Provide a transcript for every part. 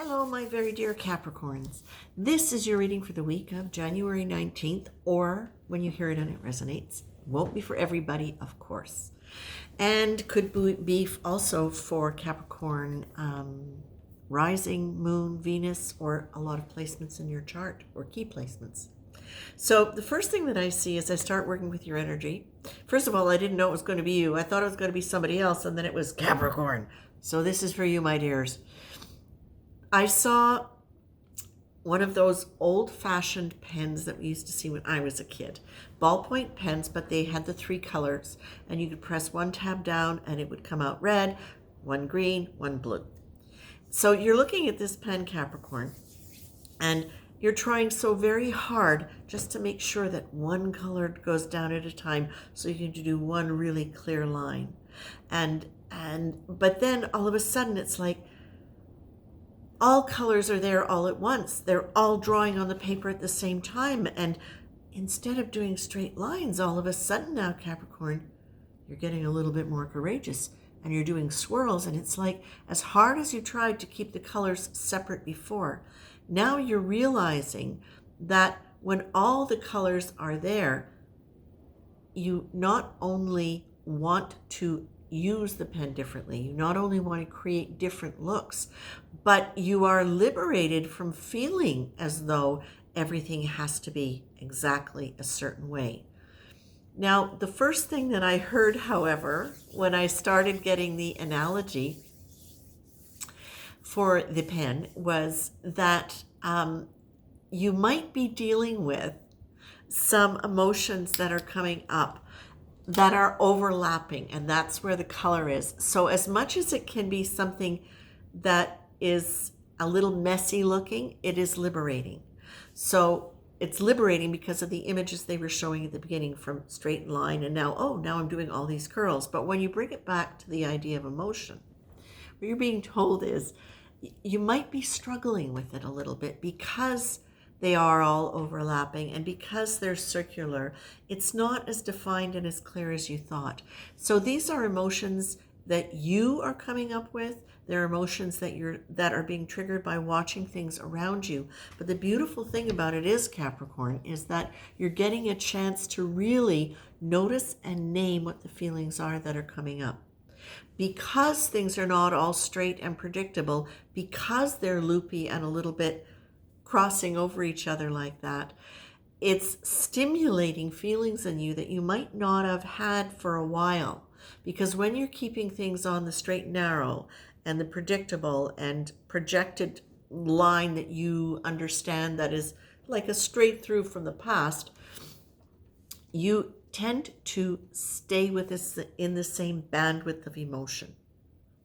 Hello, my very dear Capricorns. This is your reading for the week of January 19th, or when you hear it and it resonates. Won't be for everybody, of course. And could be also for Capricorn rising, moon, Venus, or a lot of placements in your chart, or key placements. So the first thing that I see as I start working with your energy, first of all, I didn't know it was going to be you. I thought it was going to be somebody else, and then it was Capricorn. So this is for you, my dears. I saw one of those old-fashioned pens that we used to see when I was a kid. Ballpoint pens, but they had the three colors. And you could press one tab down and it would come out red, one green, one blue. So you're looking at this pen, Capricorn, and you're trying so very hard just to make sure that one color goes down at a time so you can do one really clear line. But then all of a sudden it's like, all colors are there all at once. They're all drawing on the paper at the same time. And instead of doing straight lines, all of a sudden now, Capricorn, you're getting a little bit more courageous and you're doing swirls. And it's like, as hard as you tried to keep the colors separate before, now you're realizing that when all the colors are there, you not only want to use the pen differently, you not only want to create different looks, but you are liberated from feeling as though everything has to be exactly a certain way. Now, the first thing that I heard, however, when I started getting the analogy for the pen was that you might be dealing with some emotions that are coming up that are overlapping, and that's where the color is. So as much as it can be something that is a little messy looking, it is liberating. So it's liberating because of the images they were showing at the beginning from straight line, and now I'm doing all these curls. But when you bring it back to the idea of emotion, what you're being told is you might be struggling with it a little bit because they are all overlapping, and because they're circular, it's not as defined and as clear as you thought. So these are emotions that you are coming up with. They're emotions that are being triggered by watching things around you. But the beautiful thing about it is, Capricorn, is that you're getting a chance to really notice and name what the feelings are that are coming up. Because things are not all straight and predictable, because they're loopy and a little bit crossing over each other like that, it's stimulating feelings in you that you might not have had for a while. Because when you're keeping things on the straight and narrow and the predictable and projected line that you understand that is like a straight through from the past, you tend to stay with this in the same bandwidth of emotion.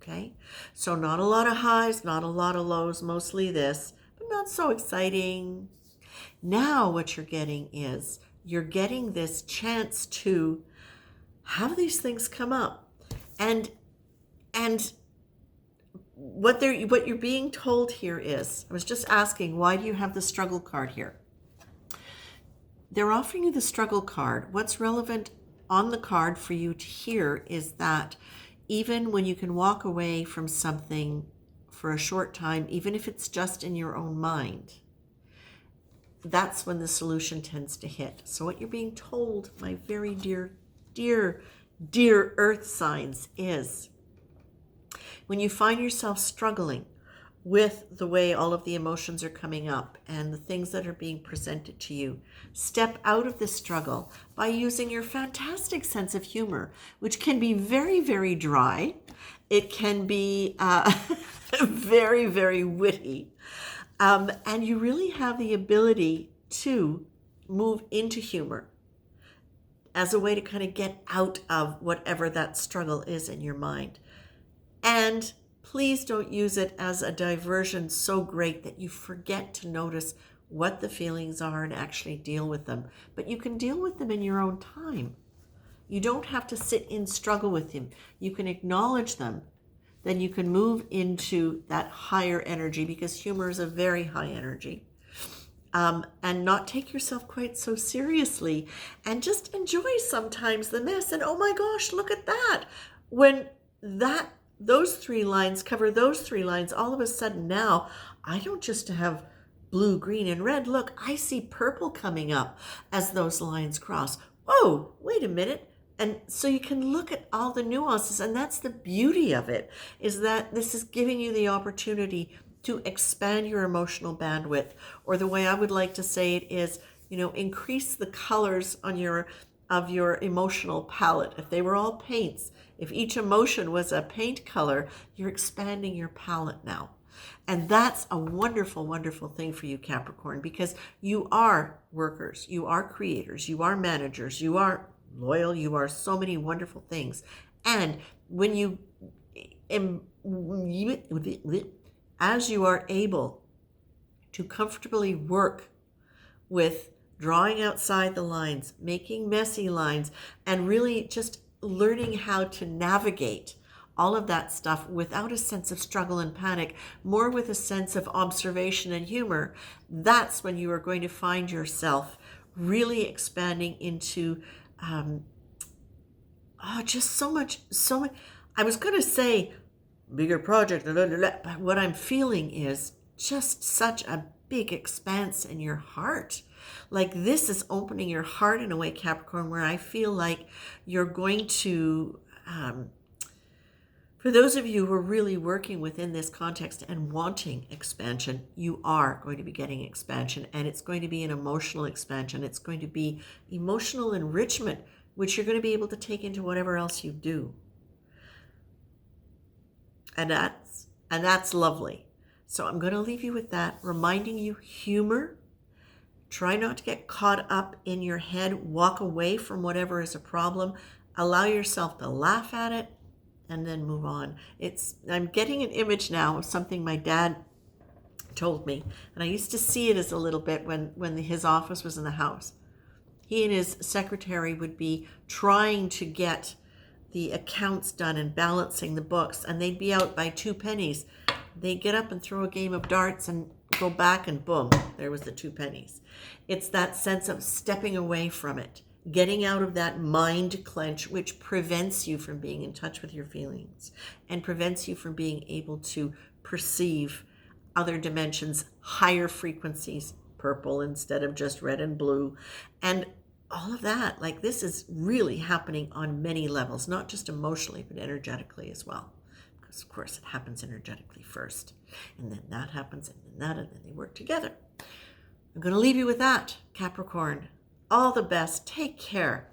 Okay? So not a lot of highs, not a lot of lows, mostly this, but not so exciting. Now what you're getting is you're getting this chance to have these things come up. And what you're being told here is, I was just asking, why do you have the struggle card here? They're offering you the struggle card. What's relevant on the card for you to hear is that even when you can walk away from something for a short time, even if it's just in your own mind, that's when the solution tends to hit. So what you're being told, my very dear earth signs, is when you find yourself struggling with the way all of the emotions are coming up and the things that are being presented to you, step out of the struggle by using your fantastic sense of humor, which can be very, very dry. It can be very, very witty. And you really have the ability to move into humor as a way to kind of get out of whatever that struggle is in your mind. And please don't use it as a diversion so great that you forget to notice what the feelings are and actually deal with them. But you can deal with them in your own time. You don't have to sit in struggle with them. You can acknowledge them. Then you can move into that higher energy, because humor is a very high energy. And not take yourself quite so seriously, and just enjoy sometimes the mess. And oh my gosh, look at that. When that those three lines cover those three lines, all of a sudden now I don't just have blue, green, and red. Look, I see purple coming up as those lines cross. Whoa, wait a minute. And so you can look at all the nuances, and that's the beauty of it, is that this is giving you the opportunity to expand your emotional bandwidth, or the way I would like to say it is, increase the colors on your emotional palette. If they were all paints, if each emotion was a paint color, you're expanding your palette now. And that's a wonderful, wonderful thing for you, Capricorn, because you are workers, you are creators, you are managers, you are loyal, you are so many wonderful things. And when as you are able to comfortably work with drawing outside the lines, making messy lines, and really just learning how to navigate all of that stuff without a sense of struggle and panic, more with a sense of observation and humor, that's when you are going to find yourself really expanding into just so much. I was going to say bigger project, but what I'm feeling is just such a big expanse in your heart. Like, this is opening your heart in a way, Capricorn, where I feel like you're going to, for those of you who are really working within this context and wanting expansion, you are going to be getting expansion, and it's going to be an emotional expansion. It's going to be emotional enrichment, which you're going to be able to take into whatever else you do. And that's lovely. So I'm going to leave you with that, reminding you humor. Try not to get caught up in your head. Walk away from whatever is a problem. Allow yourself to laugh at it and then move on. I'm getting an image now of something my dad told me, and I used to see it as a little bit when his office was in the house. He and his secretary would be trying to get the accounts done and balancing the books, and they'd be out by 2 pennies. They'd get up and throw a game of darts and go back, and boom, there was the 2 pennies. It's that sense of stepping away from it, getting out of that mind clench, which prevents you from being in touch with your feelings and prevents you from being able to perceive other dimensions, higher frequencies, purple instead of just red and blue, and all of that. Like, this is really happening on many levels, not just emotionally, but energetically as well. Because, of course, it happens energetically first, and then that happens, and then that, and then they work together. I'm going to leave you with that, Capricorn. All the best. Take care.